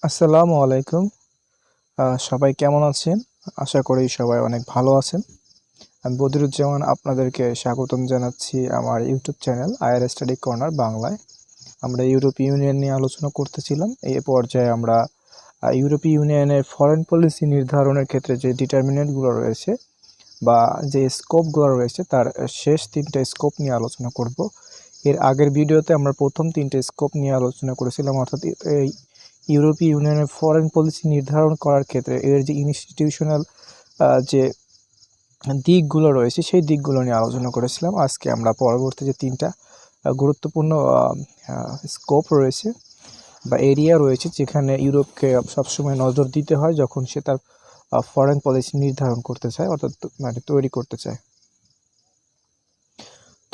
আসসালামু আলাইকুম। সবাই কেমন আছেন? আশা করি সবাই অনেক ভালো আছেন। আমি বদিরুজ্জামান আপনাদেরকে স্বাগতম জানাচ্ছি আমার YouTube channel IR study corner বাংলায়। আমরা ইউরোপীয় ইউনিয়ন নিয়ে আলোচনা করতেছিলাম। এই পর্যায়ে আমরা ইউরোপীয় ইউনিয়নের ফরেন পলিসি নির্ধারণের ক্ষেত্রে যে ডিটারমিনেন্টগুলো রয়েছে বা যে স্কোপগুলো রয়েছে তার শেষ ৩টা স্কোপ নিয়ে আলোচনা করব। এর আগের ভিডিওতে আমরা প্রথম ৩টে স্কোপ নিয়ে আলোচনা করেছিলাম, অর্থাৎ এই ইউরোপীয় ইউনিয়নের ফরেন পলিসি নির্ধারণ করার ক্ষেত্রে এর যে ইনস্টিটিউশনাল যে দিকগুলো রয়েছে সেই দিকগুলো নিয়ে আলোচনা করেছিলাম। আজকে আমরা পরবর্তী যে ৩টা গুরুত্বপূর্ণ স্কোপ রয়েছে বা এরিয়া রয়েছে যেখানে ইউরোপকে সবসময় নজর দিতে হয় যখন সে তার ফরেন পলিসি নির্ধারণ করতে চায়, অর্থাৎ মানে তৈরি করতে চায়।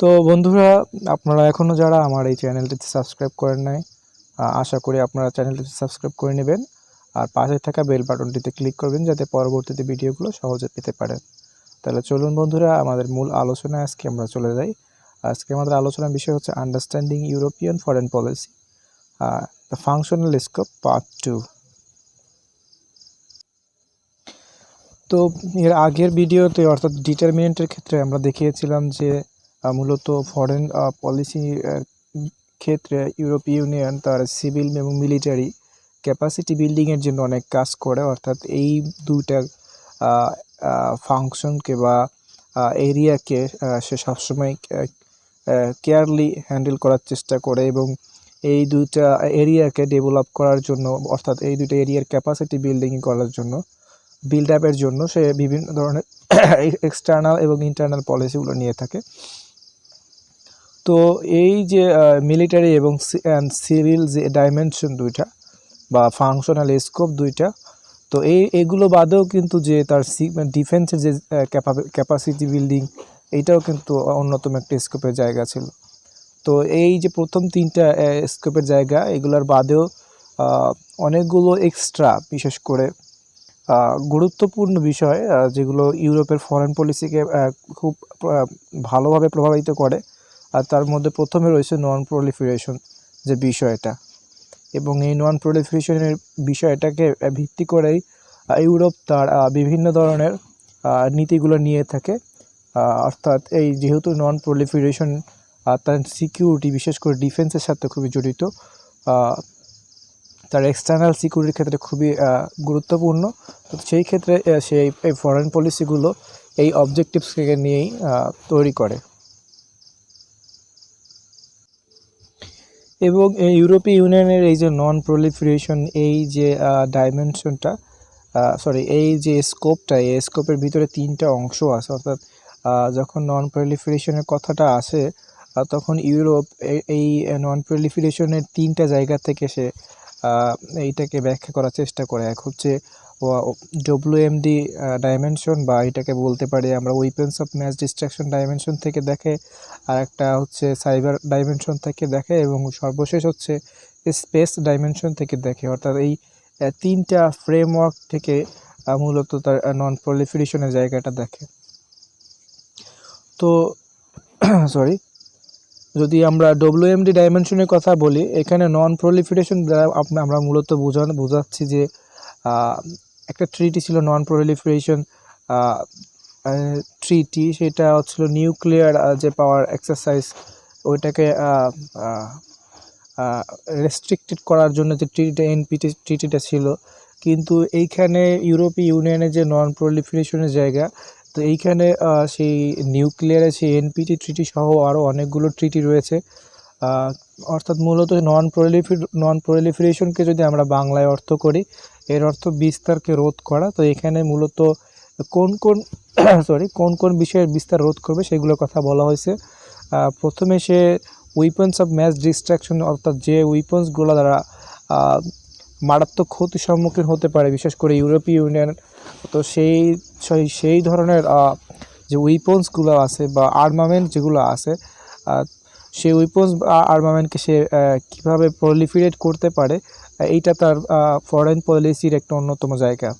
তো বন্ধুরা, আপনারা এখনও যারা আমার এই চ্যানেলটিতে সাবস্ক্রাইব করেন নাই, আশা করি আপনারা চ্যানেলটিতে সাবস্ক্রাইব করে নেবেন আর পাশে থাকা বেল বাটনটিতে ক্লিক করবেন যাতে পরবর্তীতে ভিডিওগুলো সহজে পেতে পারেন। তাহলে চলুন বন্ধুরা, আমাদের মূল আলোচনায় আজকে আমরা চলে যাই। আজকে আমাদের আলোচনার বিষয় হচ্ছে understanding European foreign policy, the functional scope part 2। তো এর আগের ভিডিওতে অর্থাৎ ডিটারমিনেন্টের ক্ষেত্রে আমরা দেখিয়েছিলাম যে মূলত ফরেন পলিসি ক্ষেত্রে ইউরোপীয় ইউনিয়ন তার সিভিল এবং মিলিটারি ক্যাপাসিটি বিল্ডিংয়ের জন্য অনেক কাজ করে, অর্থাৎ এই দুইটা ফাংশনকে বা এরিয়াকে সে সবসময় কেয়ারলি হ্যান্ডেল করার চেষ্টা করে এবং এই দুইটা এরিয়াকে ডেভেলপ করার জন্য, অর্থাৎ এই দুইটা এরিয়ার ক্যাপাসিটি বিল্ডিং করার জন্য, বিল্ড আপের জন্য সে বিভিন্ন ধরনের এক্সটার্নাল এবং ইন্টারনাল পলিসিগুলো নিয়ে থাকে। তো এই যে মিলিটারি এবং সিভিল যে ডাইমেনশন দুইটা বা ফাংশনাল স্কোপ দুইটা, তো এগুলো বাদেও কিন্তু যে তার ডিফেন্সের যে ক্যাপাসিটি বিল্ডিং, এইটাও কিন্তু অন্যতম একটা স্কোপের জায়গা ছিল। তো এই যে প্রথম 3টা স্কোপের জায়গা, এগুলোর বাদেও অনেকগুলো এক্সট্রা বিশেষ করে গুরুত্বপূর্ণ বিষয় যেগুলো ইউরোপের ফরেন পলিসিকে খুব ভালোভাবে প্রভাবিত করে। আর তার মধ্যে প্রথমে রয়েছে নন প্রলিফারেশন যে বিষয়টা, এবং এই নন প্রলিফারেশনের বিষয়টাকে ভিত্তি করেই ইউরোপ তার বিভিন্ন ধরনের নীতিগুলো নিয়ে থাকে। অর্থাৎ এই যেহেতু নন প্রলিফারেশন তার সিকিউরিটি বিশেষ করে ডিফেন্সের সাথে খুবই জড়িত, তার এক্সটার্নাল সিকিউরিটির ক্ষেত্রে খুবই গুরুত্বপূর্ণ। তো সেই ক্ষেত্রে সেই এই ফরেন পলিসিগুলো এই অবজেক্টিভসকে নিয়েই তৈরি করে। এবং ইউরোপীয় ইউনিয়নের এই যে নন প্রলিফারেশন এই যে ডাইমেনশনটা, এই যে স্কোপটা, এই স্কোপের ভিতরে 3টা অংশ আছে। অর্থাৎ যখন নন প্রলিফারেশনের কথাটা আসে তখন ইউরোপ এই নন প্রলিফারেশনের 3টা জায়গা থেকে সে এইটাকে ব্যাখ্যা করার চেষ্টা করে। এক হচ্ছে WMD ডাইমেনশন, বা এটাকে বলতে পারি আমরা weapons of mass destruction dimension থেকে দেখে, আর একটা হচ্ছে সাইবার ডাইমেনশন থেকে দেখে, এবং সর্বশেষ হচ্ছে স্পেস ডাইমেনশন থেকে দেখে। অর্থাৎ এই 3টা ফ্রেমওয়ার্ক থেকে মূলত তার নন প্রলিফারেশনের জায়গাটা দেখে। তো যদি আমরা WMD ডাইমেনশনের কথা বলি, এখানে নন প্রলিফারেশন দ্বারা আমরা মূলত বোঝাচ্ছি যে একটা ট্রিটি ছিল নন প্রলিফারেশন ট্রিটি, সেটা হচ্ছিল নিউক্লিয়ার যে পাওয়ার এক্সারসাইজ ওইটাকে রেস্ট্রিক্টেড করার জন্য যে ট্রিটিটা ছিল। কিন্তু এইখানে ইউরোপীয় ইউনিয়নের যে নন প্রলিফারেশনের জায়গা, তো এইখানে সেই নিউক্লিয়ারের সেই NPT ট্রিটি সহ আরও অনেকগুলো ট্রিটি রয়েছে। অর্থাৎ মূলত নন প্রলিফারেশনকে যদি আমরা বাংলায় অর্থ করি, এর অর্থ বিস্তারকে রোধ করা। তো এখানে মূলত কোন কোন বিষয়ের বিস্তার রোধ করবে সেগুলোর কথা বলা হয়েছে। প্রথমে সে উইপন্স অফ ম্যাস ডিস্ট্রাকশন, অর্থাৎ যে উইপন্সগুলো দ্বারা মারাত্মক ক্ষতির সম্মুখীন হতে পারে বিশেষ করে ইউরোপীয় ইউনিয়ন, তো সেই ধরনের যে উইপন্সগুলো আছে বা আর্মামেন্ট যেগুলো আছে, সেই উইপন্স আর্মামেন্টকে সে কীভাবে প্রলিফারেট করতে পারে, এইটা তার ফরেন পলিসির একটা অন্যতম জায়গা।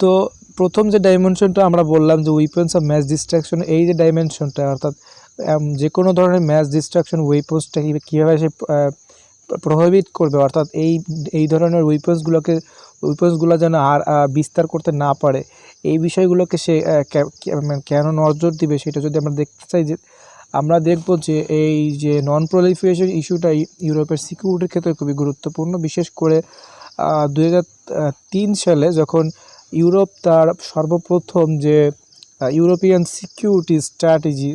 তো প্রথম যে ডাইমেনশনটা আমরা বললাম যে উইপন্স অফ ম্যাস ডিস্ট্রাকশন, এই যে ডাইমেনশনটা, অর্থাৎ যে কোনো ধরনের ম্যাস ডিস্ট্রাকশন ওয়েপন্সটা কীভাবে সে প্রভাবিত করবে, অর্থাৎ এই ধরনের উইপন্সগুলো যেন আর বিস্তার করতে না পারে, এই বিষয়গুলোকে সে মানে কেন নজর দিবে সেটা যদি আমরা দেখতে চাই, যে আমরা দেখব যে এই যে নন প্রলিফারেশন ইস্যুটা ইউরোপের সিকিউরিটির ক্ষেত্রে খুবই গুরুত্বপূর্ণ। বিশেষ করে 2003 সালে যখন ইউরোপ তার সর্বপ্রথম যে ইউরোপিয়ান সিকিউরিটি স্ট্র্যাটেজি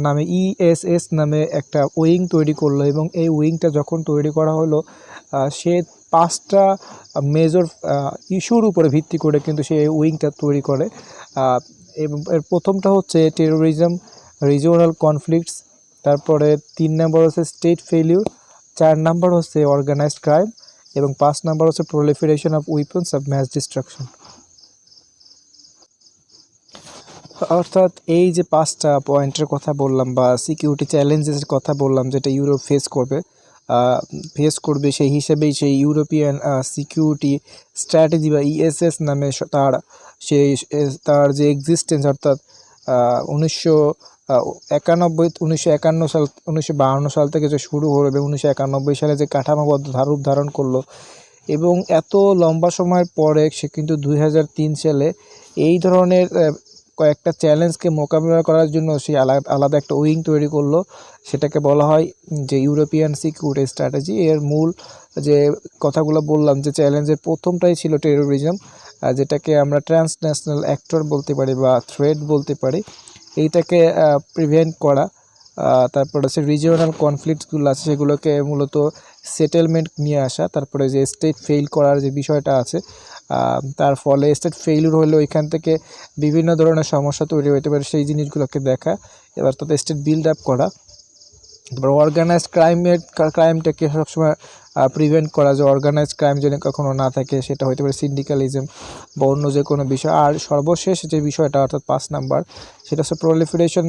নামে ইএসএস নামে একটা উইং তৈরি করলো, এবং এই উইংটা যখন তৈরি করা হলো সে 5টা মেজর ইস্যুর উপরে ভিত্তি করে কিন্তু সে এই উইংটা তৈরি করে। এবং এর প্রথমটা হচ্ছে টেরোরিজম, রিজিওনাল কনফ্লিক্টস, তারপরে 3 নম্বর হচ্ছে স্টেট ফেলিউর, 4 নম্বর হচ্ছে অর্গানাইজড ক্রাইম, এবং 5 নম্বর হচ্ছে proliferation of weapons of mass destruction. অর্থাৎ এই যে 5টা পয়েন্টের কথা বললাম বা সিকিউরিটি চ্যালেঞ্জেসের কথা বললাম যেটা ইউরোপ ফেস করবে, সেই হিসেবেই সেই ইউরোপিয়ান সিকিউরিটি স্ট্র্যাটেজি বা ইএসএস নামে তার যে এক্সিস্টেন্স, অর্থাৎ 1951 সাল থেকে যে শুরু হলো এবং 1991 সালে যে কাঠামোবদ্ধ রূপ ধারণ করলো, এবং এত লম্বা সময়ের পরে সে কিন্তু 2003 সালে এই ধরনের কয়েকটা চ্যালেঞ্জকে মোকাবিলা করার জন্য সে আলাদা একটা উইং তৈরি করলো। সেটাকে বলা হয় যে ইউরোপিয়ান সিকিউরিটি স্ট্র্যাটেজি। এর মূল যে কথাগুলো বললাম, যে চ্যালেঞ্জের প্রথমটাই ছিল টেরোরিজম, যেটাকে আমরা ট্রান্সন্যাশনাল অ্যাক্টর বলতে পারি বা থ্রেট বলতে পারি, এইটাকে প্রিভেন্ট করা। তারপরে হচ্ছে রিজিওনাল কনফ্লিক্টসগুলো আছে সেগুলোকে মূলত সেটেলমেন্ট নিয়ে আসা। তারপরে যে স্টেট ফেইল করার যে বিষয়টা আছে, তার ফলে স্টেট ফেইলুর হলে ওইখান থেকে বিভিন্ন ধরনের সমস্যা তৈরি হতে পারে, সেই জিনিসগুলোকে দেখা। এবার তাদের স্টেট বিল্ড আপ করা। তারপর অর্গানাইজড ক্রাইমটাকে সবসময় প্রিভেন্ট করা, যে অর্গানাইজড ক্রাইম যেন কখনো না থাকে, সেটা হতে পারে সিন্ডিকালিজম বা অন্য যে কোনো বিষয়। আর সর্বশেষ যে বিষয়টা অর্থাৎ 5 নাম্বার, সেটা হচ্ছে proliferation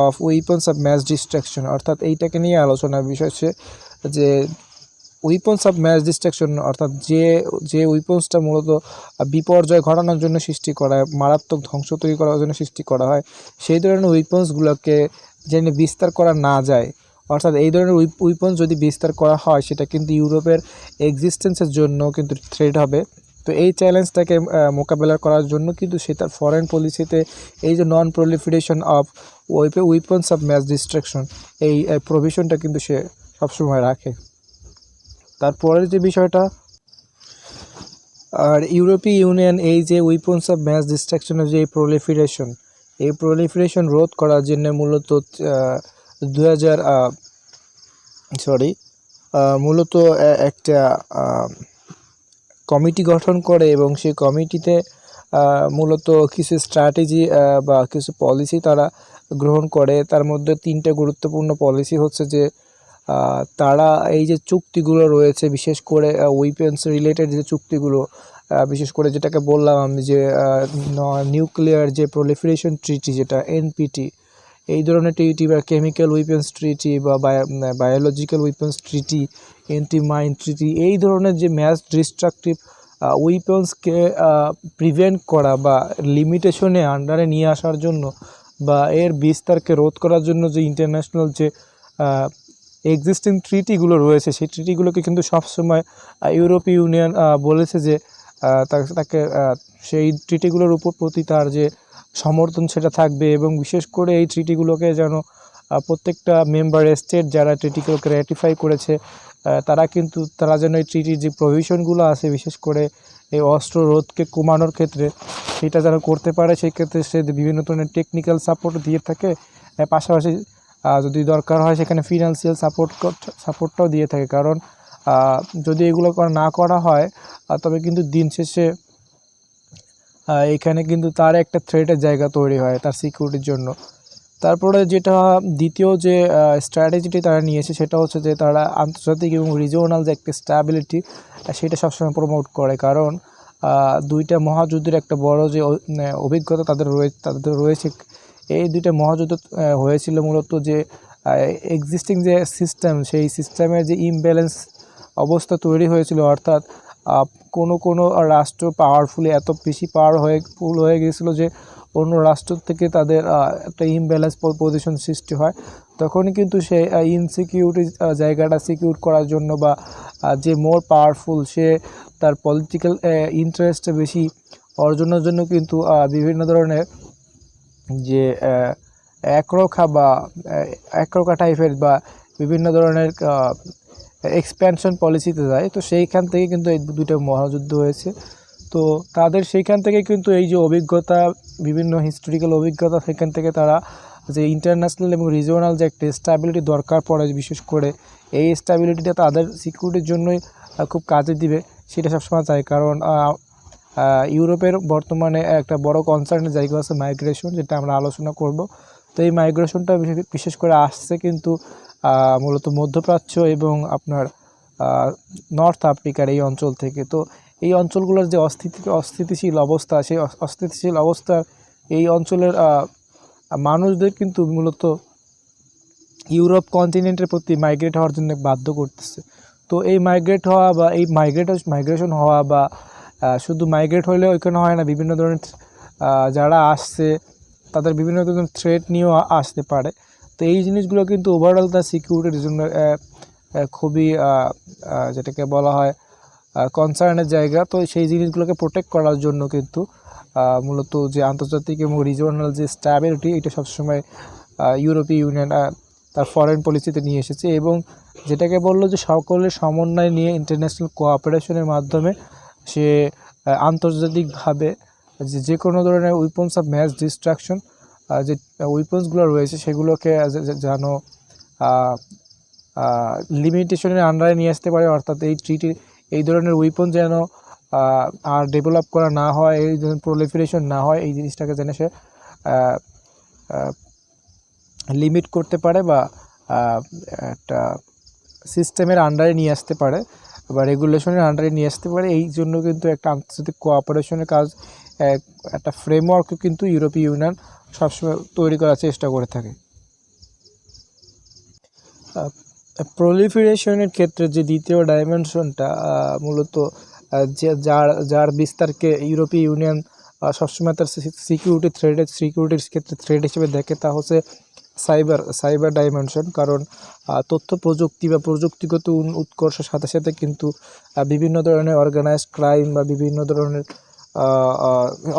of weapons of mass destruction. অর্থাৎ এইটাকে নিয়ে আলোচনার বিষয় হচ্ছে যে উইপন্স অফ ম্যাস ডিস্ট্রাকশন, অর্থাৎ যে উইপন্সটা মূলত বিপর্যয় ঘটানোর জন্য সৃষ্টি করা হয়, মারাত্মক ধ্বংস তৈরি করার জন্য সৃষ্টি করা হয়, সেই ধরনের উইপন্সগুলোকে যেন বিস্তার করা না যায়। অর্থাৎ এই ধরনের উইপন্স যদি বিস্তার করা হয়, সেটা কিন্তু ইউরোপের এক্সিস্টেন্সের জন্য কিন্তু থ্রেট হবে। তো এই চ্যালেঞ্জটাকে মোকাবেলা করার জন্য কিন্তু সে তার ফরেন পলিসিতে এই যে non proliferation of weapons of mass destruction, এই প্রভিশনটা কিন্তু সে সবসময় রাখে। তারপরের যে বিষয়টা, আর ইউরোপীয় ইউনিয়ন এই যে উইপন্স অফ ম্যাস ডিস্ট্রাকশনের যে এই প্রলিফারেশন রোধ করার জন্য মূলত একটা কমিটি গঠন করে, এবং সেই কমিটিতে মূলত কিছু স্ট্র্যাটেজি বা কিছু পলিসি তারা গ্রহণ করে। তার মধ্যে 3টে গুরুত্বপূর্ণ পলিসি হচ্ছে যে তারা এই যে চুক্তিগুলো রয়েছে, বিশেষ করে উইপেন্স রিলেটেড যে চুক্তিগুলো, বিশেষ করে যেটাকে বললাম আমি যে নিউক্লিয়ার যে প্রলিফারেশন ট্রিটি, যেটা এনপিটি, এই ধরনের ট্রিটি বা কেমিক্যাল উইপেন্স ট্রিটি বা বায়োলজিক্যাল উইপেন্স ট্রিটি, এন্টি মাইন ট্রিটি, এই ধরনের যে ম্যাস ডিস্ট্রাকটিভ উইপেন্সকে প্রিভেন্ট করা বা লিমিটেশনে আন্ডারে নিয়ে আসার জন্য বা এর বিস্তারকে রোধ করার জন্য যে ইন্টারন্যাশনাল যে এক্সিস্টিং ট্রিটিগুলো রয়েছে, সেই ট্রিটিগুলোকে কিন্তু সবসময় ইউরোপীয় ইউনিয়ন বলেছে যে তাকে সেই ট্রিটিগুলোর প্রতি তার যে সমর্থন সেটা থাকবে, এবং বিশেষ করে এই ট্রিটিগুলোকে যেন প্রত্যেকটা মেম্বার স্টেট যারা ট্রিটিগুলোকে র্যাটিফাই করেছে, তারা যেন এই ট্রিটির যে প্রভিশনগুলো আছে, বিশেষ করে এই অস্ত্র রোধকে কমানোর ক্ষেত্রে, সেটা যেন করতে পারে। সেই ক্ষেত্রে সে বিভিন্ন ধরনের টেকনিক্যাল সাপোর্ট দিয়ে থাকে, পাশাপাশি যদি দরকার হয় সেখানে ফিনান্সিয়াল সাপোর্টটাও দিয়ে থাকে। কারণ যদি এগুলো না করা হয়, তবে কিন্তু দিন শেষে এখানে কিন্তু তার একটা থ্রেটের জায়গা তৈরি হয় তার সিকিউরিটির জন্য। তারপরে যেটা দ্বিতীয় যে স্ট্র্যাটেজিটি তারা নিয়েছে, সেটা হচ্ছে যে তারা আন্তর্জাতিক এবং রিজিওনাল যে একটা স্ট্যাবিলিটি, সেটা সবসময় প্রমোট করে। কারণ 2টা মহাযুদ্ধের একটা বড় যে অভিজ্ঞতা তাদের রয়েছে। এই 2টা মহাযুদ্ধ হয়েছিল মূলত যে এক্সিস্টিং যে সিস্টেম, সেই সিস্টেমের যে ইমব্যালেন্স অবস্থা তৈরি হয়েছিল, অর্থাৎ কোনো রাষ্ট্র পাওয়ারফুলি এত বেশি পাওয়ারফুল হয়ে গিয়েছিল যে অন্য রাষ্ট্র থেকে তাদের একটা ইমব্যালেন্স পজিশন সৃষ্টি হয়। তখনই কিন্তু সে ইনসিকিউরিটি জায়গাটা সিকিউর করার জন্য বা যে মোর পাওয়ারফুল সে তার পলিটিক্যাল ইন্টারেস্ট বেশি অর্জনের জন্য কিন্তু বিভিন্ন ধরনের যে একরোখা টাইপের বা বিভিন্ন ধরনের এক্সপ্যানশন পলিসিতে যায়। তো সেইখান থেকে কিন্তু এই দুটো মহাযুদ্ধ হয়েছে। তো তাদের সেইখান থেকে কিন্তু এই যে অভিজ্ঞতা, বিভিন্ন হিস্টোরিক্যাল অভিজ্ঞতা, সেখান থেকে তারা যে ইন্টারন্যাশনাল এবং রিজিওনাল যে একটা স্ট্যাবিলিটি দরকার পড়ে, বিশেষ করে এই স্ট্যাবিলিটিটা তাদের সিকিউরিটির জন্যই খুব কাজে দিবে সেটা সবসময় চাই। কারণ ইউরোপের বর্তমানে একটা বড় কনসার্নের জায়গা আছে মাইগ্রেশন, যেটা আমরা আলোচনা করব। তো এই মাইগ্রেশনটা বিশেষ করে আসছে কিন্তু মূলত মধ্যপ্রাচ্য এবং আপনার নর্থ আফ্রিকার এই অঞ্চল থেকে। তো এই অঞ্চলগুলোর যে অস্থিতিশীল অবস্থা, সেই অস্থিতিশীল অবস্থার এই অঞ্চলের মানুষদের কিন্তু মূলত ইউরোপ কন্টিনেন্টের প্রতি মাইগ্রেট হওয়ার জন্য বাধ্য করতেছে। তো এই মাইগ্রেট হওয়া বা এই মাইগ্রেশন হওয়া বা শুধু মাইগ্রেট হলে ওইখানে হয় না, বিভিন্ন ধরনের যারা আসছে তাদের বিভিন্ন ধরনের থ্রেট নিয়েও আসতে পারে। তো এই জিনিসগুলো কিন্তু ওভারঅল তার সিকিউরিটির জন্য খুবই যেটাকে বলা হয় কনসার্নের জায়গা। তো সেই জিনিসগুলোকে প্রোটেক্ট করার জন্য কিন্তু মূলত যে আন্তর্জাতিক এবং রিজিওনাল যে স্ট্যাবিলিটি, এটা সবসময় ইউরোপীয় ইউনিয়ন তার ফরেন পলিসিতে নিয়ে এসেছে। এবং যেটাকে বললো যে সকলের সমন্বয় নিয়ে ইন্টারন্যাশনাল কোঅপারেশনের মাধ্যমে সে আন্তর্জাতিকভাবে যে কোনো ধরনের উইপন্স অফ ম্যাস ডিস্ট্রাকশন যে উইপন্সগুলো রয়েছে সেগুলোকে যেন লিমিটেশনের আন্ডারে নিয়ে আসতে পারে। অর্থাৎ এই ট্রিটি এই ধরনের উইপন যেন আর ডেভেলপ করা না হয়, এই ধরনের প্রলিফারেশন না হয়, এই জিনিসটাকে যেন সে লিমিট করতে পারে বা একটা সিস্টেমের আন্ডারে নিয়ে আসতে পারে বা রেগুলেশনের আন্ডারে নিয়ে আসতে পারে। এই জন্য কিন্তু একটা আন্তর্জাতিক কোঅপারেশনের কাজ, একটা ফ্রেমওয়ার্কও কিন্তু ইউরোপীয় ইউনিয়ন সবসময় তৈরি করার চেষ্টা করে থাকে। প্রলিফারেশনের ক্ষেত্রে যে দ্বিতীয় ডাইমেনশনটা মূলত যার বিস্তারকে ইউরোপীয় ইউনিয়ন সবসময় তার সিকিউরিটির ক্ষেত্রে থ্রেট হিসেবে দেখে, তা হচ্ছে সাইবার ডাইমেনশন। কারণ তথ্য প্রযুক্তি বা প্রযুক্তিগত উৎকর্ষের সাথে সাথে কিন্তু বিভিন্ন ধরনের অর্গানাইজড ক্রাইম বা বিভিন্ন ধরনের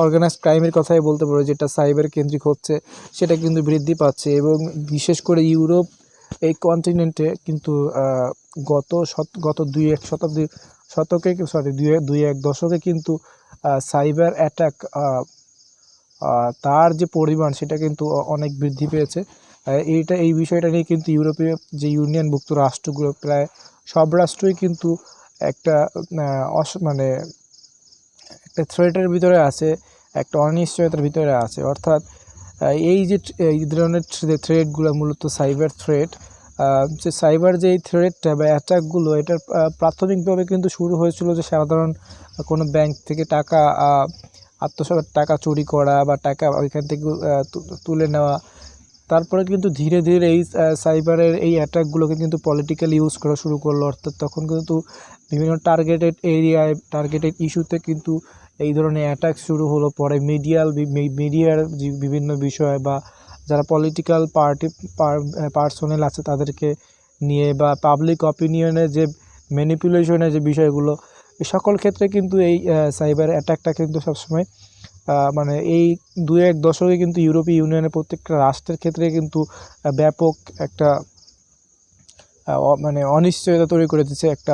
অর্গানাইজড ক্রাইমের কথাই বলতে পারো, যেটা সাইবার কেন্দ্রিক হচ্ছে, সেটা কিন্তু বৃদ্ধি পাচ্ছে। এবং বিশেষ করে ইউরোপ এই কন্টিনেন্টে কিন্তু গত দুই এক দশকে কিন্তু সাইবার অ্যাটাক তার যে পরিমাণ সেটা কিন্তু অনেক বৃদ্ধি পেয়েছে। এই বিষয়টা নিয়ে কিন্তু ইউরোপীয় যে ইউনিয়নভুক্ত রাষ্ট্রগুলো, প্রায় সব রাষ্ট্রই কিন্তু একটা মানে একটা থ্রেটের ভিতরে আছে, একটা অনিশ্চয়তার ভিতরে আছে। অর্থাৎ এই ধরনের থ্রেটগুলো মূলত সাইবার থ্রেট। যে সাইবার যে এই থ্রেটটা বা অ্যাটাকগুলো, এটার প্রাথমিকভাবে কিন্তু শুরু হয়েছিল যে সাধারণ কোনো ব্যাংক থেকে টাকা চুরি করা বা টাকা ওইখান থেকে তুলে নেওয়া। তারপরে কিন্তু ধীরে ধীরে এই সাইবারের এই অ্যাটাকগুলোকে কিন্তু পলিটিক্যাল ইউজ করা শুরু করলো। অর্থাৎ তখন কিন্তু বিভিন্ন টার্গেটেড এরিয়ায়, টার্গেটেড ইস্যুতে কিন্তু এই ধরনের অ্যাটাক শুরু হলো। পরে মিডিয়ার যে বিভিন্ন বিষয় বা যারা পলিটিক্যাল পার্সোনেল আছে তাদেরকে নিয়ে বা পাবলিক অপিনিয়নের যে ম্যানিপুলেশনের যে বিষয়গুলো, এই সকল ক্ষেত্রে কিন্তু এই সাইবার অ্যাটাকটা কিন্তু সবসময় মানে এই দুই এক দশকে কিন্তু ইউরোপীয় ইউনিয়নের প্রত্যেকটা রাষ্ট্রের ক্ষেত্রে কিন্তু ব্যাপক একটা মানে অনিশ্চয়তা তৈরি করে দিচ্ছে, একটা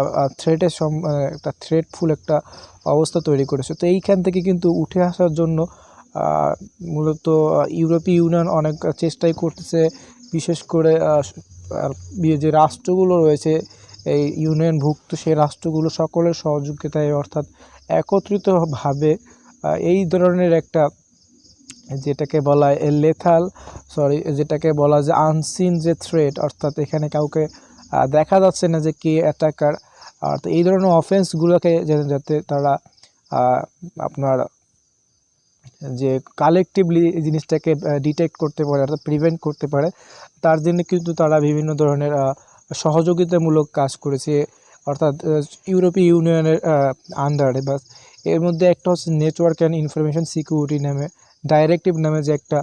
একটা থ্রেটফুল একটা অবস্থা তৈরি করেছে। তো এইখান থেকে কিন্তু উঠে আসার জন্য মূলত ইউরোপীয় ইউনিয়ন অনেক চেষ্টাই করতেছে। বিশেষ করে যে রাষ্ট্রগুলো রয়েছে এই ইউনিয়নভুক্ত, সেই রাষ্ট্রগুলো সকলের সহযোগিতায়, অর্থাৎ একত্রিতভাবে এই ধরনের একটা যেটাকে বলা হয় যেটাকে বলা যায় আনসিন যে থ্রেট, অর্থাৎ এখানে কাউকে দেখা যাচ্ছে না যে কে অ্যাটাকার। আর তো এই ধরনের অফেন্সগুলোকে যাতে তারা আপনার যে কালেকটিভলি জিনিসটাকে ডিটেক্ট করতে পারে, অর্থাৎ প্রিভেন্ট করতে পারে, তার জন্য কিন্তু তারা বিভিন্ন ধরনের সহযোগিতামূলক কাজ করেছে। অর্থাৎ ইউরোপীয় ইউনিয়নের আন্ডারে বা এর মধ্যে একটা হচ্ছে নেটওয়ার্ক অ্যান্ড ইনফরমেশন সিকিউরিটি নামে ডাইরেক্টিভ নামে যে একটা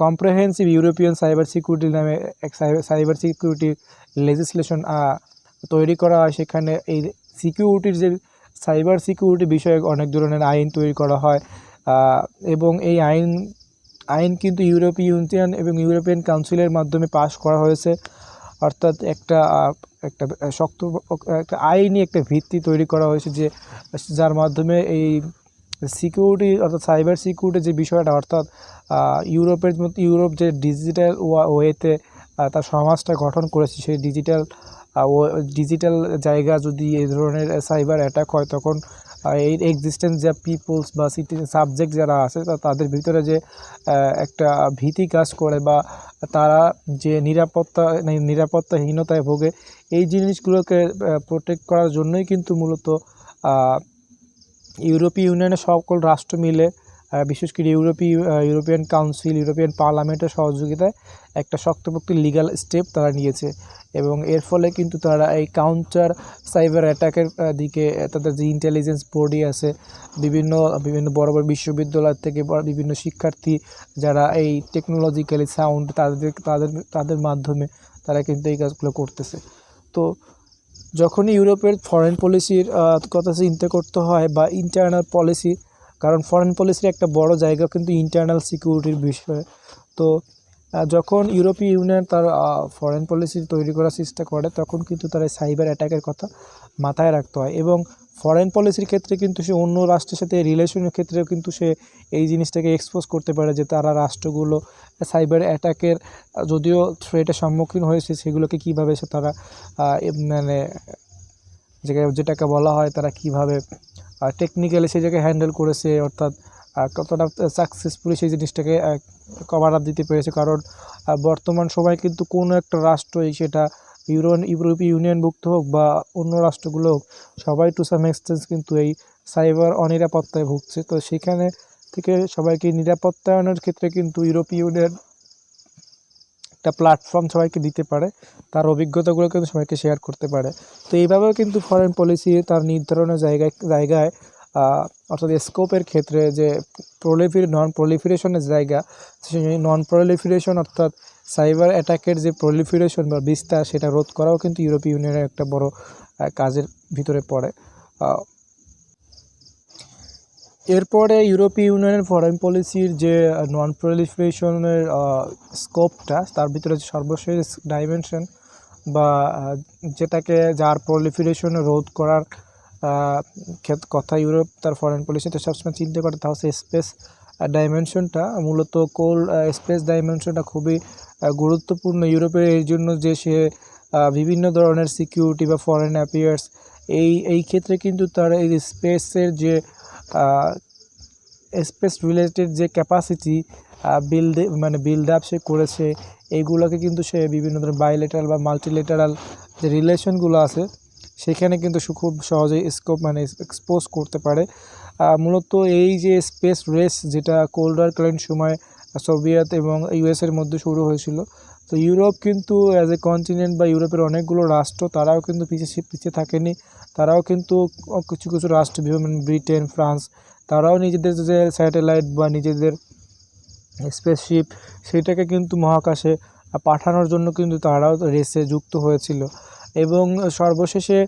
কম্প্রিহেন্সিভ ইউরোপিয়ান সাইবার সিকিউরিটি নামে এক সাইবার সিকিউরিটি লেজিসলেশন তৈরি করা হয়। সেখানে এই সিকিউরিটির যে সাইবার সিকিউরিটি বিষয়ক অনেক ধরনের আইন তৈরি করা হয় এবং এই আইন কিন্তু ইউরোপীয় ইউনিয়ন এবং ইউরোপিয়ান কাউন্সিলের মাধ্যমে পাশ করা হয়েছে। অর্থাৎ একটা শক্ত একটা আইনি একটা ভিত্তি তৈরি করা হয়েছে যার মাধ্যমে এই সিকিউরিটি অর্থাৎ সাইবার সিকিউরিটি যে বিষয়টা, অর্থাৎ ইউরোপ যে ডিজিটাল ওয়েতে তার সমাজটা গঠন করেছে, সেই ডিজিটাল জায়গা যদি এই ধরনের সাইবার অ্যাটাক হয়, তখন এই এক্সিস্টেন্স যা পিপলস বা সাবজেক্ট যারা আছে তাদের ভিতরে যে একটা ভীতি কাজ করে বা তারা যে নিরাপত্তাহীনতায় ভোগে, এই জিনিসগুলোকে প্রোটেক্ট করার জন্যই কিন্তু মূলত ইউরোপীয় ইউনিয়নের সকল রাষ্ট্র মিলে, বিশেষ করে ইউরোপিয়ান কাউন্সিল, ইউরোপিয়ান পার্লামেন্টের সহযোগিতায় একটা শক্তপোক্ত লিগ্যাল স্টেপ তারা নিয়েছে। এবং এর ফলে কিন্তু তারা এই কাউন্টার সাইবার অ্যাটাকের দিকে তাদের যে ইন্টেলিজেন্স বডি আছে, বিভিন্ন বড় বড় বিশ্ববিদ্যালয় থেকে বিভিন্ন শিক্ষার্থী যারা এই টেকনোলজিক্যালি সাউন্ড, তাদের মাধ্যমে তারা কিন্তু এই কাজগুলো করতেছে। তো যখনই ইউরোপের ফরেন পলিসির কথা চিন্তা করতে হয় বা ইন্টারনাল পলিসি, কারণ ফরেন পলিসির একটা বড় জায়গা কিন্তু ইন্টারনাল সিকিউরিটির বিষয়ে। তো যখন ইউরোপীয় ইউনিয়ন তার ফরেন পলিসি তৈরি করার চেষ্টা করে, তখন কিন্তু তার সাইবার অ্যাটাকের কথা মাথায় রাখতে হয়। এবং ফরেন পলিসির ক্ষেত্রে কিন্তু সে অন্য রাষ্ট্রের সাথে রিলেশনের ক্ষেত্রেও কিন্তু সে এই জিনিসটাকে এক্সপোজ করতে পারে যে তারা রাষ্ট্রগুলো সাইবার অ্যাটাকের যদিও থ্রেটের সম্মুখীন হয়েছে, সেগুলোকে কীভাবে তারা মানে যেটাকে বলা হয় তারা কীভাবে টেকনিক্যালি সেই জায়গায় হ্যান্ডেল করেছে, অর্থাৎ কতটা সাকসেসফুলি সেই জিনিসটাকে কভার আপ দিতে পেরেছে। কারণ বর্তমান সময় কিন্তু কোনো একটা রাষ্ট্রই, সেটা ইউরোপীয় ইউনিয়নভুক্ত হোক বা অন্য রাষ্ট্রগুলো হোক, সবাই টু সাম এক্সটেন্স কিন্তু এই সাইবার অনিরাপত্তায় ভুগছে। তো সেখানে থেকে সবাইকে নিরাপত্তায়নের ক্ষেত্রে কিন্তু ইউরোপীয় ইউনিয়ন একটা প্ল্যাটফর্ম সবাইকে দিতে পারে, তার অভিজ্ঞতাগুলো কিন্তু সবাইকে শেয়ার করতে পারে। তো এইভাবেও কিন্তু ফরেন পলিসি তার নির্ধারণের জায়গায় অর্থাৎ স্কোপের ক্ষেত্রে যে নন প্রলিফারেশনের জায়গা, সেই নন প্রলিফারেশন অর্থাৎ সাইবার অ্যাটাকের যে প্রলিফারেশন বা বিস্তার, সেটা রোধ করাও কিন্তু ইউরোপীয় ইউনিয়নের একটা বড় কাজের ভিতরে পড়ে। এরপরে ইউরোপীয় ইউনিয়নের ফরেন পলিসির যে নন প্রলিফারেশনের স্কোপটা, তার ভিতরে সর্বশেষ ডাইমেনশন বা যেটাকে যার প্রলিফারেশন রোধ করার কথা ইউরোপ তার ফরেন পলিসিতে সবসময় চিন্তা করে, তা হচ্ছে স্পেস ডাইমেনশনটা। মূলত স্পেস ডাইমেনশনটা খুবই গুরুত্বপূর্ণ ইউরোপের এই জন্য যে সে বিভিন্ন ধরনের সিকিউরিটি বা ফরেন অ্যাফেয়ার্স এই ক্ষেত্রে কিন্তু তার এই স্পেসের যে স্পেস রিলেটেড যে ক্যাপাসিটি বিল্ড আপ সে করেছে, এইগুলোকে কিন্তু সে বিভিন্ন ধরনের বাইলেটারাল বা মাল্টিলেটারাল যে রিলেশনগুলো আছে, সেখানে কিন্তু খুব সহজেই এক্সপোজ করতে পারে। মূলত এই যে স্পেস রেস, যেটা কোল্ড ওয়ার কালীন সময় সোভিয়েত এবং ইউএসের মধ্যে শুরু হয়েছিল, তো ইউরোপ কিন্তু অ্যাজ এ কন্টিনেন্ট বা ইউরোপের অনেকগুলো রাষ্ট্র, তারাও কিন্তু পিছিয়ে থাকেনি। তারাও কিন্তু কিছু রাষ্ট্র, যেমন ব্রিটেন, ফ্রান্স, তারাও নিজেদের যে স্যাটেলাইট বা নিজেদের স্পেসশিপ, সেটাকে কিন্তু মহাকাশে পাঠানোর জন্য কিন্তু তারাও রেসে যুক্ত হয়েছিল। এবং সর্বশেষে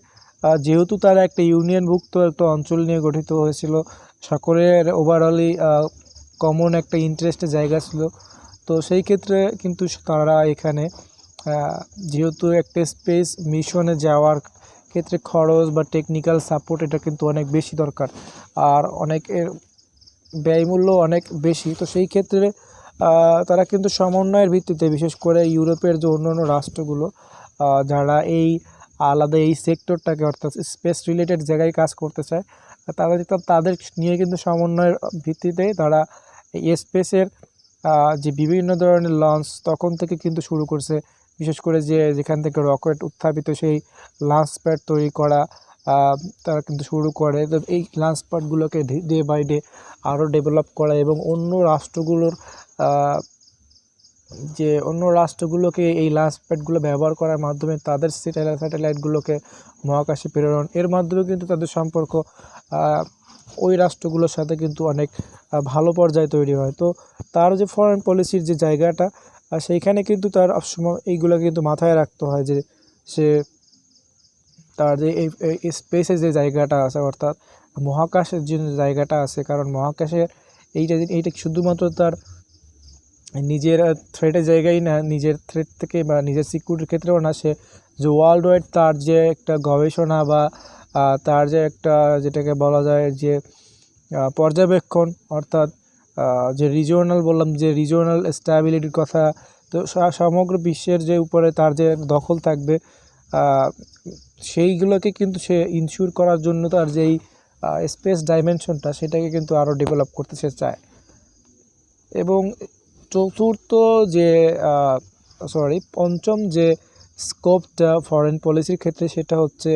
যেহেতু তারা একটা ইউনিয়নভুক্ত একটা অঞ্চল নিয়ে গঠিত হয়েছিল, সকলের ওভারঅলই কমন একটা ইন্টারেস্টের জায়গা ছিল, তো সেই ক্ষেত্রে কিন্তু তারা এখানে যেহেতু একটা স্পেস মিশনে যাওয়ার ক্ষেত্রে খরচ বা টেকনিক্যাল সাপোর্ট এটা কিন্তু অনেক বেশি দরকার, আর অনেকের ব্যয়মূল্য অনেক বেশি। তো সেই ক্ষেত্রে তারা কিন্তু সমন্বয়ের ভিত্তিতে, বিশেষ করে ইউরোপের যে অন্যান্য রাষ্ট্রগুলো যারা এই আলাদা এই সেক্টরটাকে অর্থাৎ স্পেস রিলেটেড জায়গায় কাজ করতে চায়, তাদের নিয়ে কিন্তু সমন্বয়ের ভিত্তিতে তারা এই স্পেসের যে বিভিন্ন ধরনের লঞ্চ তখন থেকে কিন্তু শুরু করছে। বিশেষ করে যেখান থেকে রকেট উত্থাপিত, সেই লঞ্চ প্যাড তৈরি করা তারা কিন্তু শুরু করে। তো এই লঞ্চ প্যাডগুলোকে ডে বাই ডে আরও ডেভেলপ করা এবং অন্য রাষ্ট্রগুলোকে এই লঞ্চ প্যাডগুলো ব্যবহার করার মাধ্যমে তাদের স্যাটেলাইটগুলোকে মহাকাশে প্রেরণ, এর মাধ্যমে কিন্তু তাদের সম্পর্ক ওই রাষ্ট্রগুলোর সাথে কিন্তু অনেক ভালো পর্যায়ে তৈরি হয়। তো তার যে ফরেন পলিসির যে জায়গাটা সেইখানে কিন্তু তার সবসময় এইগুলো কিন্তু মাথায় রাখতে হয় যে সে তার যে এই স্পেসে যে জায়গাটা আছে, অর্থাৎ মহাকাশের যে জায়গাটা আছে, কারণ মহাকাশের এইটা শুধুমাত্র তার নিজের থ্রেটের জায়গায় না, নিজের থ্রেট থেকে বা নিজের সিকিউরিটির ক্ষেত্রেও না, সে যে ওয়ার্ল্ড ওয়াইড তার যে একটা গবেষণা বা তার যে একটা যেটাকে বলা যায় যে পর্যবেক্ষণ, অর্থাৎ যে রিজিওনাল বললাম যে রিজিওনাল স্ট্যাবিলিটির কথা, তো সমগ্র বিশ্বের যে উপরে তার যে দখল থাকবে সেইগুলোকে কিন্তু সে ইনশিওর করার জন্য তার যেই স্পেস ডাইমেনশনটা সেটাকে কিন্তু আরও ডেভেলপ করতে সে চায়। এবং চতুর্থ যে পঞ্চম যে স্কোপটা ফরেন পলিসির ক্ষেত্রে সেটা হচ্ছে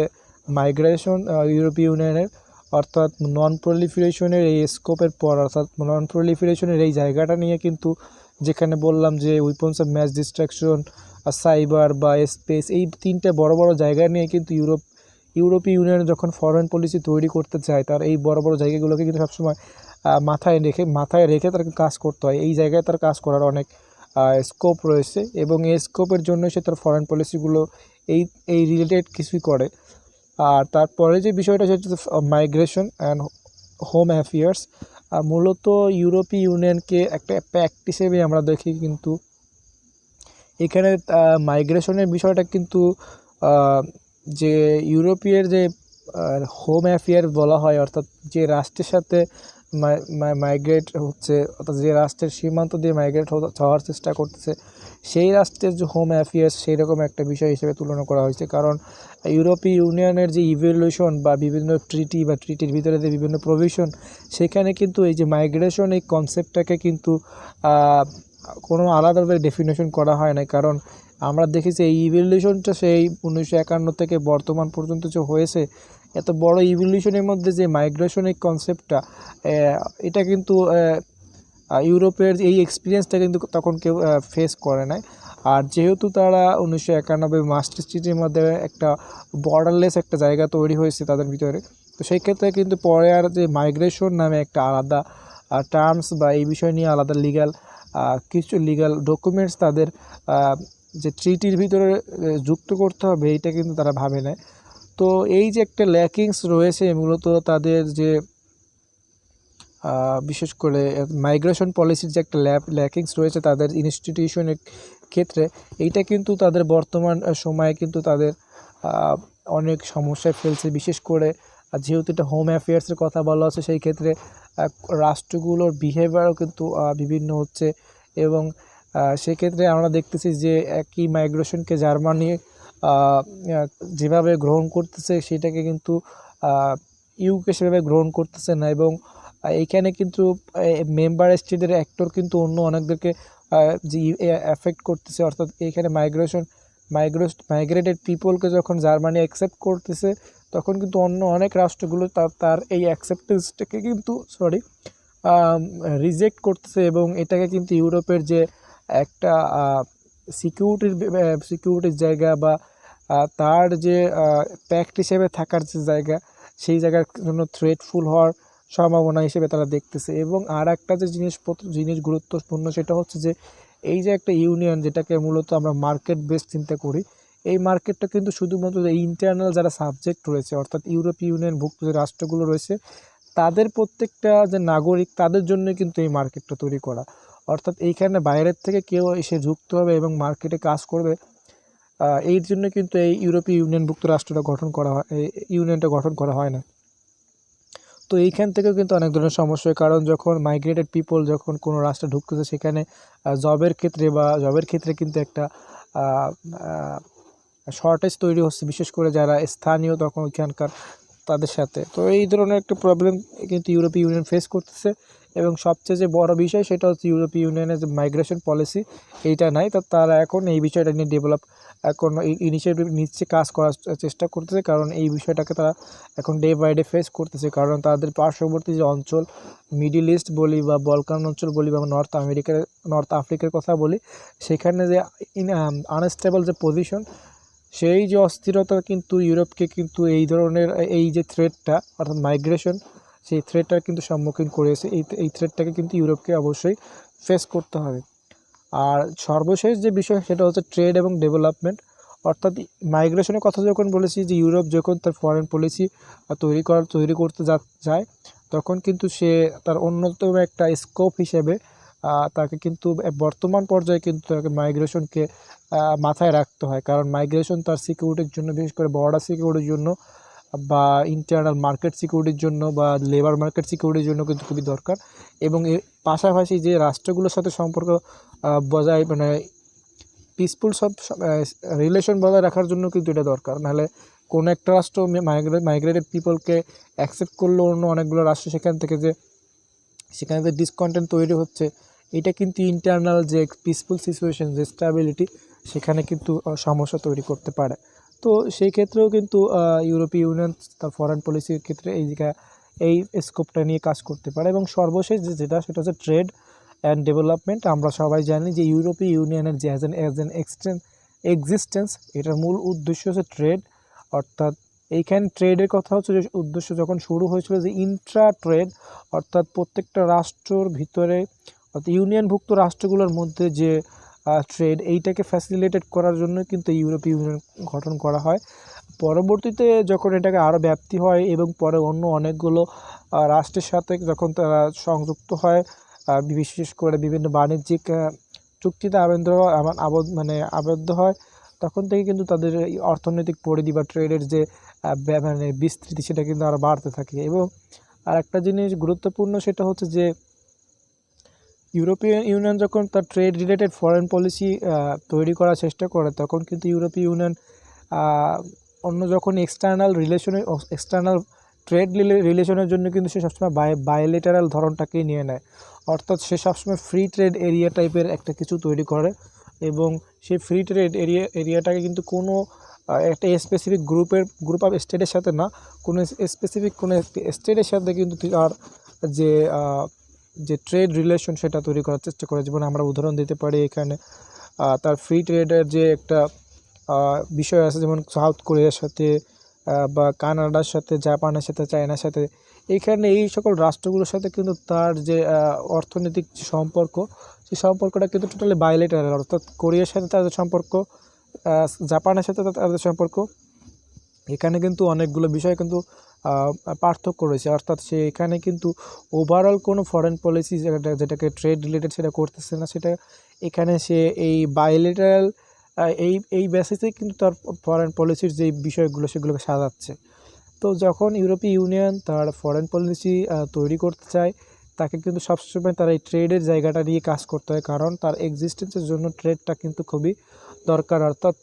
মাইগ্রেশন। ইউরোপীয় ইউনিয়নের অর্থাৎ নন প্রলিফারেশনের এই স্কোপের পর, অর্থাৎ নন প্রলিফারেশনের এই জায়গাটা নিয়ে কিন্তু, যেখানে বললাম যে weapons of mass destruction, cyber বা স্পেস, এই তিনটে বড় বড় জায়গা নিয়ে কিন্তু ইউরোপীয় ইউনিয়ন যখন ফরেন পলিসি তৈরি করতে চায়, তার এই বড় বড় জায়গাগুলোকে কিন্তু সবসময় মাথায় রেখে তার কাজ করতে হয়। এই জায়গায় তার কাজ করার অনেক স্কোপ রয়েছে এবং এই স্কোপের জন্য সে তার ফরেন পলিসিগুলো এই এই রিলেটেড কিছুই করে। আর তারপরে যে বিষয়টা সেটা হচ্ছে মাইগ্রেশন অ্যান্ড হোম অ্যাফেয়ার্স। মূলত ইউরোপীয় ইউনিয়নকে একটা প্যাক্ট হিসেবে আমরা দেখি, কিন্তু এখানে মাইগ্রেশনের বিষয়টা কিন্তু যে ইউরোপের যে হোম অ্যাফেয়ার বলা হয়, অর্থাৎ যে রাষ্ট্রের সাথে মাইগ্রেট হচ্ছে, অর্থাৎ যে রাষ্ট্রের সীমান্ত দিয়ে মাইগ্রেট হওয়ার চেষ্টা করতেছে, সেই রাষ্ট্রের যে হোম অ্যাফেয়ার্স সেই রকম একটা বিষয় হিসেবে তুলনা করা হয়েছে। কারণ ইউরোপীয় ইউনিয়নের যে ইভ্যালুয়েশন বা বিভিন্ন ট্রিটি বা ট্রিটির ভিতরে যে বিভিন্ন প্রভিশন, সেখানে কিন্তু এই যে মাইগ্রেশন এই কনসেপ্টটাকে কিন্তু কোনো আলাদাভাবে ডেফিনেশন করা হয় না। কারণ আমরা দেখেছি এই ইভলিউশনটা সেই 1951 থেকে বর্তমান পর্যন্ত যে হয়েছে, এত বড় ইভলিউশনের মধ্যে যে মাইগ্রেশন এই কনসেপ্টটা, এটা কিন্তু ইউরোপের এই এক্সপিরিয়েন্সটা কিন্তু তখন কেউ ফেস করে নাই। আর যেহেতু তারা 1991 মাস্ট্রিক্ট ট্রিটির মধ্যে একটা বর্ডারলেস একটা জায়গা তৈরি হয়েছে তাদের ভিতরে, তো সেই ক্ষেত্রে কিন্তু পরে আর যে মাইগ্রেশন নামে একটা আলাদা টার্মস বা এই বিষয় নিয়ে আলাদা কিছু লিগ্যাল ডকুমেন্টস তাদের যে ট্রিটির ভিতরে যুক্ত করতে হবে, এইটা কিন্তু তারা ভাবে নেয়। তো এই যে একটা ল্যাকিংস রয়েছে মূলত তাদের যে বিশেষ করে মাইগ্রেশন পলিসির যে একটা ল্যাকিংস রয়েছে তাদের ইনস্টিটিউশনের ক্ষেত্রে, এইটা কিন্তু তাদের বর্তমান সময়ে কিন্তু তাদের অনেক সমস্যায় ফেলছে। বিশেষ করে যেহেতু এটা হোম অ্যাফেয়ার্সের কথা বলা হচ্ছে, সেই ক্ষেত্রে রাষ্ট্রগুলোর বিহেভিয়ারও কিন্তু বিভিন্ন হচ্ছে। এবং সেক্ষেত্রে আমরা দেখতেছি যে একই মাইগ্রেশনকে জার্মানি যেভাবে গ্রহণ করতেছে, সেটাকে কিন্তু ইউকে সেভাবে গ্রহণ করতেছে না। এবং এইখানে কিন্তু মেম্বার স্টেটের অ্যাক্টর কিন্তু অন্য অনেকদেরকে যে এফেক্ট করতেছে, অর্থাৎ এইখানে মাইগ্রেটেড পিপলকে যখন জার্মানি অ্যাকসেপ্ট করতেছে, তখন কিন্তু অন্য অনেক রাষ্ট্রগুলো তার এই অ্যাকসেপ্টেন্সটাকে কিন্তু রিজেক্ট করতেছে। এবং এটাকে কিন্তু ইউরোপের যে একটা সিকিউরিটির জায়গা বা তার যে প্যাক্ট হিসেবে থাকার যে জায়গা, সেই জায়গার জন্য থ্রেটফুল হওয়ার সম্ভাবনা হিসেবে তারা দেখতেছে। এবং আর একটা যে জিনিস গুরুত্বপূর্ণ, সেটা হচ্ছে যে এই যে একটা ইউনিয়ন, যেটাকে মূলত আমরা মার্কেট বেস চিন্তা করি, এই মার্কেটটা কিন্তু শুধুমাত্র ইন্টারনাল যারা সাবজেক্ট রয়েছে, অর্থাৎ ইউরোপীয় ইউনিয়নভুক্ত যে রাষ্ট্রগুলো রয়েছে, তাদের প্রত্যেকটা যে নাগরিক, তাদের জন্য কিন্তু এই মার্কেটটা তৈরি করা। অর্থাৎ এইখানে বাইরের থেকে কেউ এসে যুক্ত হবে এবং মার্কেটে কাজ করবে, এই জন্য কিন্তু এই ইউরোপীয় ইউনিয়নভুক্ত রাষ্ট্রটা গঠন করা হয়, এই ইউনিয়নটা গঠন করা হয় না। তো এইখান থেকেও কিন্তু অনেক ধরনের সমস্যা হয়। কারণ যখন মাইগ্রেটেড পিপল যখন কোনো রাষ্ট্রে ঢুকতেছে, সেখানে জবের ক্ষেত্রে কিন্তু একটা শর্টেজ তৈরি হচ্ছে, বিশেষ করে যারা স্থানীয় তখন ওইখানকার তাদের সাথে। তো এই ধরনের একটা প্রবলেম কিন্তু ইউরোপীয় ইউনিয়ন ফেস করতেছে। এবং সবচেয়ে যে বড় বিষয়, সেটা হচ্ছে ইউরোপীয় ইউনিয়নের যে মাইগ্রেশন পলিসি, এইটা নাই। তারা এখন এই বিষয়টা নিয়ে এখন ইনিশিয়েটিভ নিচ্ছে, কাজ করার চেষ্টা করতেছে। কারণ এই বিষয়টাকে তারা এখন ডে বাই ডে ফেস করতেছে। কারণ তাদের পার্শ্ববর্তী যে অঞ্চল, মিডিল ইস্ট বলি বা বলকান অঞ্চল বলি বা নর্থ আফ্রিকার কথা বলি, সেখানে যে আনস্টেবল যে পজিশন, সেই যে অস্থিরতা কিন্তু ইউরোপকে কিন্তু এই ধরনের এই যে থ্রেটটা, অর্থাৎ মাইগ্রেশন, সেই থ্রেটটার কিন্তু সম্মুখীন করেছে। এই থ্রেটটাকে কিন্তু ইউরোপকে অবশ্যই ফেস করতে হবে। আর সর্বশেষ যে বিষয় সেটা হচ্ছে ট্রেড এবং ডেভেলপমেন্ট, অর্থাৎ মাইগ্রেশনের কথা যখন বলেছি যে ইউরোপ যখন তার ফরেন পলিসি তৈরি করতে যায়, তখন কিন্তু সে তার অন্যতম একটা স্কোপ হিসেবে তাকে কিন্তু বর্তমান পর্যায়ে কিন্তু তাকে মাইগ্রেশনকে মাথায় রাখতে হয়। কারণ মাইগ্রেশন তার সিকিউরিটির জন্য, বিশেষ করে বর্ডার সিকিউরিটির জন্য বা ইন্টারনাল মার্কেট সিকিউরিটির জন্য বা লেবার মার্কেট সিকিউরিটির জন্য কিন্তু খুবই দরকার। এবং এর পাশাপাশি যে রাষ্ট্রগুলোর সাথে সম্পর্ক বজায় মানে পিসফুল সব রিলেশন বজায় রাখার জন্য কিন্তু এটা দরকার। নাহলে কোনো একটা রাষ্ট্র মাইগ্রেটেড পিপলকে অ্যাকসেপ্ট করলো অন্য অনেকগুলো রাষ্ট্র সেখানে যে ডিসকন্টেন্ট তৈরি হচ্ছে, এটা কিন্তু ইন্টারনাল যে পিসফুল সিচুয়েশন, যে স্টেবিলিটি, সেখানে কিন্তু সমস্যা তৈরি করতে পারে। তো সেই ক্ষেত্রেও কিন্তু ইউরোপীয় ইউনিয়ন তার ফরেন পলিসির ক্ষেত্রে এই স্কোপটা নিয়ে কাজ করতে পারে। এবং সর্বশেষ সেটা হচ্ছে ট্রেড অ্যান্ড ডেভেলপমেন্ট। আমরা সবাই জানি যে ইউরোপীয় ইউনিয়নের যে অ্যাজ এন এক্সিস্টেন্স, এটার মূল উদ্দেশ্য হচ্ছে ট্রেড। অর্থাৎ এইখানে ট্রেডের কথা হচ্ছে যে উদ্দেশ্য যখন শুরু হয়েছিল যে ইন্ট্রা ট্রেড, অর্থাৎ প্রত্যেকটা রাষ্ট্রর ভিতরে অর্থাৎ ইউনিয়নভুক্ত রাষ্ট্রগুলোর মধ্যে যে ট্রেড, এইটাকে ফ্যাসিলিটেট করার জন্য কিন্তু ইউরোপীয় ইউনিয়ন গঠন করা হয়। পরবর্তীতে যখন এটাকে আরও ব্যাপ্তি হয় এবং পরে অন্য অনেকগুলো রাষ্ট্রের সাথে যখন তারা সংযুক্ত হয়, বিশেষ করে বিভিন্ন বাণিজ্যিক চুক্তিতে আবদ্ধ হয়, তখন থেকে কিন্তু তাদের এই অর্থনৈতিক পরিধি বা ট্রেডের যে মানে বিস্তৃতি, সেটা কিন্তু আরও বাড়তে থাকে। এবং আর একটা জিনিস গুরুত্বপূর্ণ, সেটা হচ্ছে যে ইউরোপিয়ান ইউনিয়ন যখন তার ট্রেড রিলেটেড ফরেন পলিসি তৈরি করার চেষ্টা করে, তখন কিন্তু ইউরোপীয় ইউনিয়ন অন্য যখন এক্সটার্নাল ট্রেড রিলেশনের জন্য কিন্তু সে সবসময় বায়োলেটারাল ধরনটাকেই নিয়ে নেয়। অর্থাৎ সে সবসময় ফ্রি ট্রেড এরিয়া টাইপের একটা কিছু তৈরি করে, এবং সেই ফ্রি ট্রেড এরিয়াটাকে কিন্তু কোনো একটা স্পেসিফিক গ্রুপ অফ স্টেটের সাথে না, কোনো স্পেসিফিক কোনো স্টেটের সাথে কিন্তু তার যে ট্রেড রিলেশন সেটা তৈরি করার চেষ্টা করে। যেমন আমরা উদাহরণ দিতে পারি এখানে তার ফ্রি ট্রেডের যে একটা বিষয় আছে, যেমন সাউথ কোরিয়ার সাথে বা কানাডার সাথে, জাপানের সাথে, চায়নার সাথে। এইখানে এই সকল রাষ্ট্রগুলোর সাথে কিন্তু তার যে অর্থনৈতিক সম্পর্ক, সেই সম্পর্কটা কিন্তু টোটালি বায়োলেটারাল। অর্থাৎ কোরিয়ার সাথে তাদের সম্পর্ক, জাপানের সাথে তাদের সম্পর্ক, এখানে কিন্তু অনেকগুলো বিষয় কিন্তু পার্থক্য রয়েছে। অর্থাৎ সে এখানে কিন্তু ওভারঅল কোনো ফরেন পলিসি যেটাকে ট্রেড রিলেটেড সেটা করতেছে না, সেটা এখানে সে এই বায়োলেটারাল এই বেসিসে কিন্তু তার ফরেন পলিসির যে বিষয়গুলো সেগুলোকে সাজাচ্ছে। তো যখন ইউরোপীয় ইউনিয়ন তার ফরেন পলিসি তৈরি করতে চায়, তাকে কিন্তু সবসময় তার এই ট্রেডের জায়গাটা নিয়ে কাজ করতে হয়, কারণ তার এক্সিস্টেন্সের জন্য ট্রেডটা কিন্তু খুবই দরকার। অর্থাৎ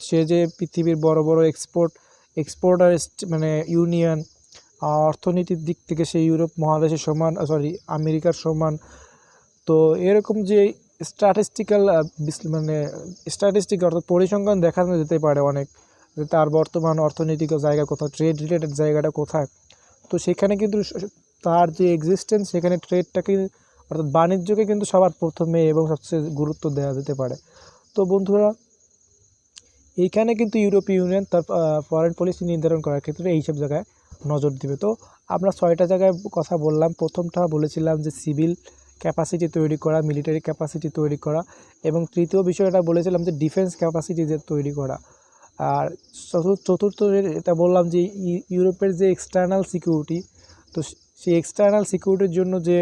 সে যে পৃথিবীর বড় বড় এক্সপোর্টার মানে ইউনিয়ন, অর্থনীতির দিক থেকে সে ইউরোপ মহাদেশের সমান, আমেরিকার সমান। তো এরকম যে স্ট্যাটিস্টিক অর্থাৎ পরিসংখ্যান দেখানো যেতে পারে অনেক, যে তার বর্তমান অর্থনৈতিক জায়গা কোথায়, ট্রেড রিলেটেড জায়গাটা কোথায়। তো সেখানে কিন্তু তার যে এক্সিস্টেন্স, সেখানে ট্রেডটাকে অর্থাৎ বাণিজ্যকে কিন্তু সবার প্রথমে এবং সবচেয়ে গুরুত্ব দেওয়া যেতে পারে। তো বন্ধুরা, এইখানে কিন্তু ইউরোপীয় ইউনিয়ন তার ফরেন পলিসি নির্ধারণ করার ক্ষেত্রে এইসব জায়গায় নজর দিবে। তো আমরা 6টা জায়গায় কথা বললাম। প্রথমটা বলেছিলাম যে সিভিল ক্যাপাসিটি তৈরি করা, মিলিটারি ক্যাপাসিটি তৈরি করা, এবং তৃতীয় বিষয়টা বলেছিলাম যে ডিফেন্স ক্যাপাসিটি যে তৈরি করা। আর চতুর্থ এটা বললাম যে ইউরোপের যে এক্সটার্নাল সিকিউরিটি, তো সেই এক্সটার্নাল সিকিউরিটির জন্য যে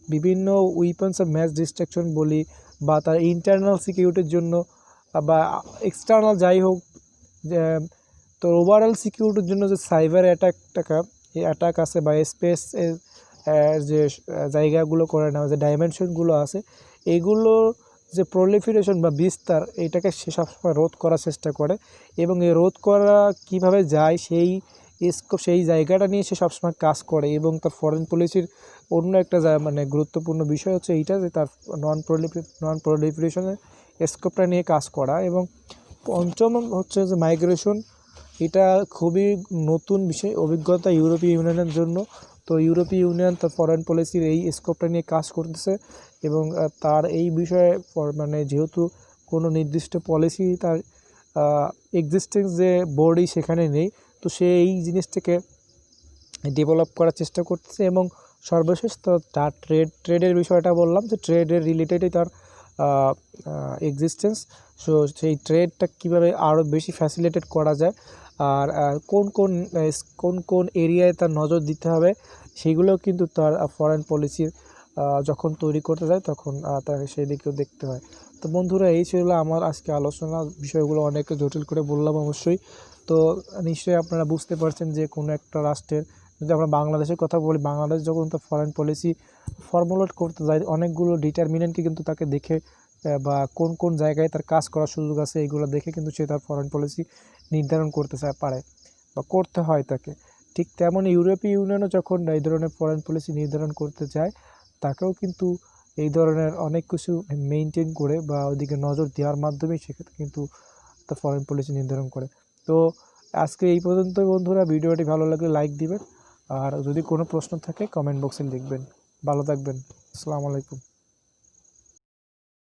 বিভিন্ন উইপন্স অফ ম্যাস ডিস্ট্রাকশন বলি, বা তার ইন্টারনাল সিকিউরিটির জন্য বা এক্সটার্নাল যাই হোক, তো ওভারঅল সিকিউরিটির জন্য যে সাইবার অ্যাটাক আছে বা স্পেস যে জায়গাগুলো করে নেওয়া, যে ডাইমেনশনগুলো আছে, এগুলো যে প্রলিফারেশন বা বিস্তার, এটাকে সে সবসময় রোধ করার চেষ্টা করে। এবং এই রোধ করা কিভাবে যায়, সেই জায়গাটা নিয়ে সে সবসময় কাজ করে। এবং তার ফরেন পলিসির অন্য একটা মানে গুরুত্বপূর্ণ বিষয় হচ্ছে এইটা, যে তার নন প্রলিফারেশনের স্কোপটা নিয়ে কাজ করা। এবং পঞ্চম হচ্ছে যে মাইগ্রেশন। এটা খুবই নতুন বিষয়, অভিজ্ঞতা ইউরোপীয় ইউনিয়নের জন্য। তো ইউরোপীয় ইউনিয়ন তার ফরেন পলিসির এই স্কোপটা নিয়ে কাজ করতেছে, এবং তার এই বিষয়ে মানে যেহেতু কোনো নির্দিষ্ট পলিসি তার এক্সিস্টেন্স যে বডি সেখানে নেই, তো সে এই জিনিসটাকে ডেভেলপ করার চেষ্টা করতেছে। এবং সর্বশেষ তো তার ট্রেডের বিষয়টা বললাম যে ট্রেডের রিলেটেডই তার এক্সিস্টেন্স। সো সেই ট্রেডটা কীভাবে আরও বেশি ফ্যাসিলিটেট করা যায়, আর কোন কোন এরিয়ায় তার নজর দিতে হবে, সেগুলোও কিন্তু তার ফরেন পলিসি যখন তৈরি করতে যায় তখন তাকে সেই দিকেও দেখতে হয়। তো বন্ধুরা, এই ছিল আমার আজকে আলোচনা, বিষয়গুলো অনেক জটিল করে বললাম অবশ্যই। তো নিশ্চয়ই আপনারা বুঝতে পারছেন যে কোনো একটা রাষ্ট্রের, যদি আমরা বাংলাদেশের কথা বলি, বাংলাদেশ যখন তার ফরেন পলিসি ফর্মুলেট করতে যায় অনেকগুলো ডিটারমিনেন্টকে কিন্তু তাকে দেখে বা কোন কোন জায়গায় তার কাজ করার সুযোগ আছে এগুলো দেখে কিন্তু সে তার ফরেন পলিসি নির্ধারণ করতে পারে বা করতে হয় তাকে। ঠিক তেমনই ইউরোপীয় ইউনিয়নও যখন এই ধরনের ফরেন পলিসি নির্ধারণ করতে যায়, তাকেও কিন্তু এই ধরনের অনেক কিছু মেনটেন করে বা ওইদিকে নজর দেওয়ার মাধ্যমেই সেক্ষেত্রে কিন্তু তার ফরেন পলিসি নির্ধারণ করে। তো আজকে এই পর্যন্ত বন্ধুরা, ভিডিওটি ভালো লাগলে লাইক দিবেন, আর যদি কোনো প্রশ্ন থাকে কমেন্ট বক্সে লিখবেন। ভালো থাকবেন। আসসালামু আলাইকুম।